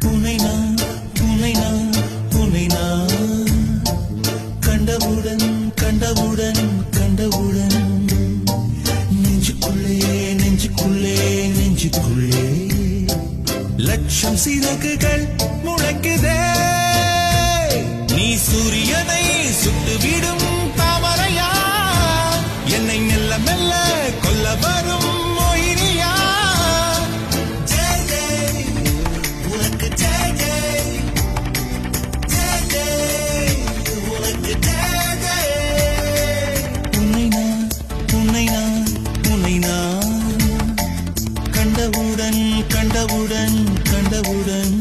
உன்னை நான் உன்னை நான் உன்னை நான் கண்டவுடன் கண்டவுடன் கண்டவுடன் நெஞ்சுக்குள்ளே நெஞ்சுக்குள்ளே நெஞ்சுக்குள்ளே லட்சம் சிறகுகள் முளைக்குதே நீ சூரியனை சுட்டுவிடும் தாமரையா என்னை மெல்ல மெல்ல கொல்ல வரும் மொயினியா ஜெய் ஜெய் உனக்கு ஜெய் ஜெய் ஜெய் ஜெய் உனக்கு ஜெய் ஜெய் உன்னை நான் உன்னை நான் உன்னை நான் கண்டவுடன் கண்டவுடன் கண்டவுடன்